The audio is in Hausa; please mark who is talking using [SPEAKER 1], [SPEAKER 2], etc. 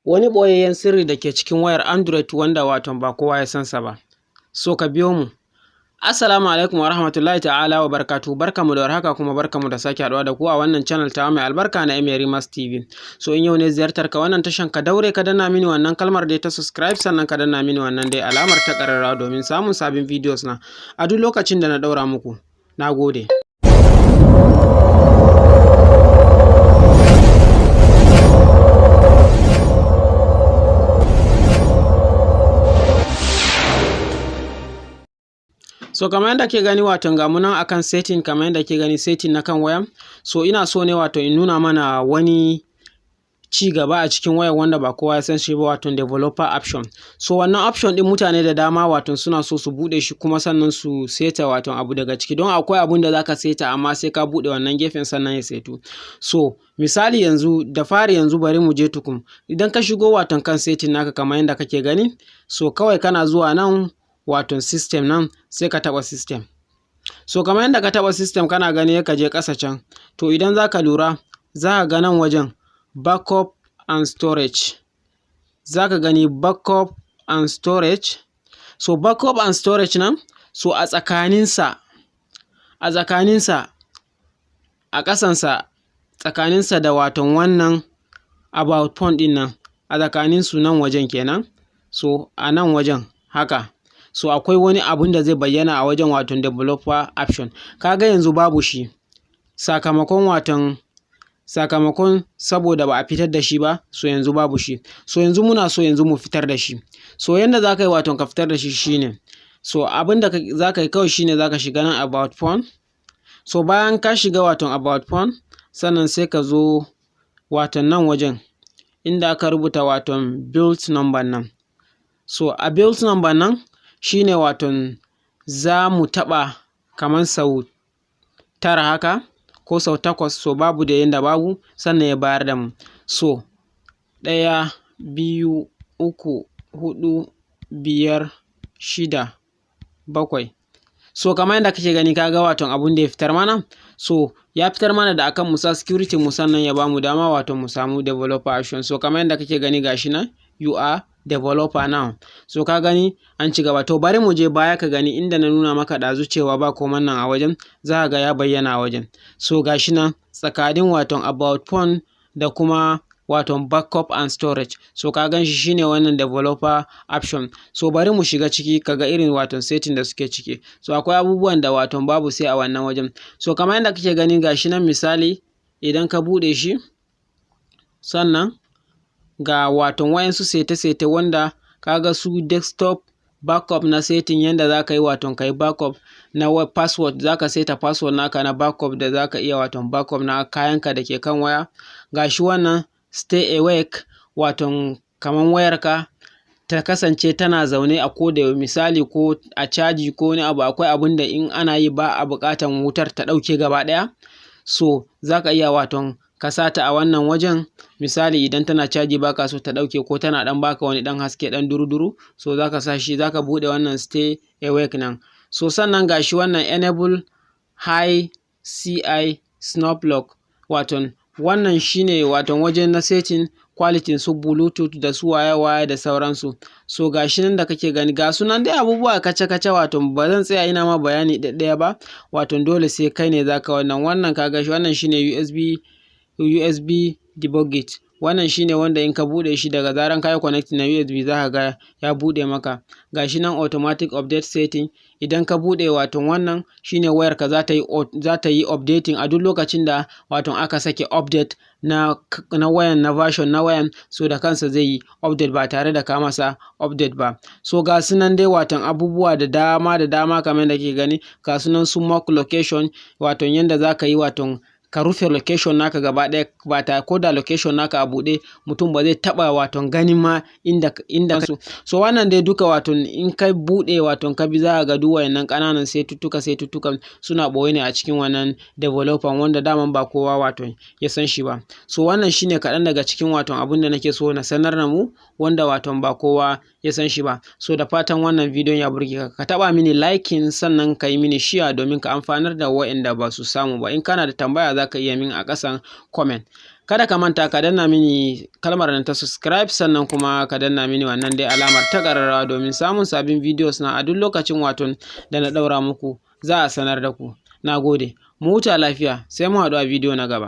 [SPEAKER 1] wani boyayyen sirri da ke cikin wayar Android wanda waton ba kowa ya san sa ba. So ka biyo mu. Assalamu alaikum wa rahmatullahi ta'ala wa barakatuhu. Barkamu da warhaka kuma barkamu da sake haɗuwa da ku a wannan channel ta mai albarka na Emerimas TV. So in yau ne ziyartar ka wannan tashan, ka daure ka danna mini wannan kalmar da ta subscribe, sannan ka danna mini wannan dai alamar ta ƙararrawa domin samun sabbin videos na a duk lokacin da na ɗaura muku. Nagode. So kamar yadda ke gani wato ga mu nan akan setting, kamar yadda ke gani setting na kan waya. So ina so ne wato in nuna mana wani ci gaba a cikin wayar wanda ba kowa ya san shi ba, wato developer option. So wannan option din mutane da dama wato suna so su bude shi kuma sannan su seta wato abu daga ciki, don akwai abun da zaka seta amma sai ka bude wannan gefen sannan ya setu. So misali yanzu da fari yanzu bari mu je tukun. Idan ka shigo wato kan setting naka kamar yadda kake gani, so kawai kana zuwa nan wato system nan sai ka taba system. So kamar yadda ka taba system kana gani ka je ƙasa can. To idan zaka lura za ka ga nan wajen backup and storage. Za ka gani backup and storage. So backup and storage nan, so a tsakaninsa a ƙasansa tsakaninsa da waton wannan about phone din nan, a tsakaninsu nan wajen kenan. So a nan wajen haka, so akwai wani abun da zai bayyana a wajen waton developer option. Kaga yanzu babu shi sakamakon saboda ba a fitar da shi ba, so yanzu babu shi. So yanzu muna so yanzu mu fitar da shi. So yanda za ka yi waton ka fitar da shi shine, so abin da za ka yi kawai shine za ka shiga nan about phone. So bayan ka shiga waton about phone, sannan sai ka zo waton nan wajen inda aka rubuta waton build number nan. So a build number nan shine waton za mu taɓa kamar sau 9 haka ko sau 8. So babu da yanda babu, sannan ya bayar da mu. So 1 2 3 4 5 6 7. So kamar yadda kake gani kaga waton abun da ya fitar mana. So ya fitar mana da akan musa security mu, sannan ya bamu dama waton mu samu developer option. So kamar yadda kake gani gashi nan, you are developer now. So ka gani an ci gaba. To bari mu je baya ka gani inda na nuna maka ɗazu cewa ba komai nan a wajen, za ka ga ya bayyana a wajen. So gashi nan tsakanin waton about phone da kuma waton backup and storage. So ka gan shi shine wannan developer option. So bari mu shiga ciki kaga irin waton setting da suke ciki. So akwai abubuwan da waton babu sai a wannan wajen. So kamar yadda kake gani gashi nan misali idan ka bude shi, sannan ga waton wayansu sete-sete wanda kaga su desktop backup na setting, yanda za ka yi waton ka yi backup na password. Za ka seta password naka na backup da za ka iya waton backup na kayanka da ke kan waya. Gashi wannan stay awake, waton kamar wayarka ta kasance tana zaune a koda misali ko a caji ko wani abu, akwai abun da in ana yi ba a buƙatan wutar ta ɗauke gaba ɗaya. So za ka iya waton ka sata a wannan wajen, misali idan tana caji baka so ta ɗauke ko tana ɗan baka wani ɗan haske ɗan duru-duru, so za ka sa shi, za ka buɗe wannan stay awake nan. So sannan gashi wannan enable high CI snap lock, waton wannan shine waton wajen na setting quality su bluetooth da su waya da sauransu. So gashi nan da kake gani ga sunan dai abubuwa kace-kace, waton ba zan tsaya ina ma bayani ɗaya ba, waton dole sai kai ne zaka wannan kaga shi wannan shine USB debug it. Wannan shine wanda in ka bude shi daga zaran kai connect na USB za ka ga ya bude maka. Gashi nan automatic update setting, idan ka bude waton wannan shine wayar ka za ta yi updating a duk lokacin da waton aka sake update na wayan, na version na wayan, so da kansa zai yi update ba tare da ka masa update ba. So ga sunan dai waton abubuwa da dama kamar da ke gani. Ga sunan su mark location, waton yanda za ka yi waton ka rufe location naka gaba ɗaya, ba ta ko da location naka a buɗe mutum ba zai taɓa waton ganin ma inda so wannan dai duka waton in ka buɗe waton ka bi za ka ga duk wayannan ƙananan setuttukan suna ɓoye ne a cikin wannan developer wanda daman ba kowa waton ya san shi ba. So wannan shine kaɗan daga cikin waton abin da nake so na sanar da mu, wanda waton ba kowa ya san shi ba. So da fatan wannan bidiyon ya burge ka taɓa mini liking, sannan ka yi mini share domin ka amfanar da waɗanda ba su samu ba. In kana da tambaya za ka iya min a ƙasan comment. Kada ka manta ka danna mini kalmar nan ta subscribe, sannan kuma ka danna mini wannan dai alamar ta ƙararrawa domin samun sabbin videos na a duk lokacin waton da na ɗaura muku za a sanar da ku. Na gode, mu huta lafiya, sai mu haɗu a bidiyo na gaba.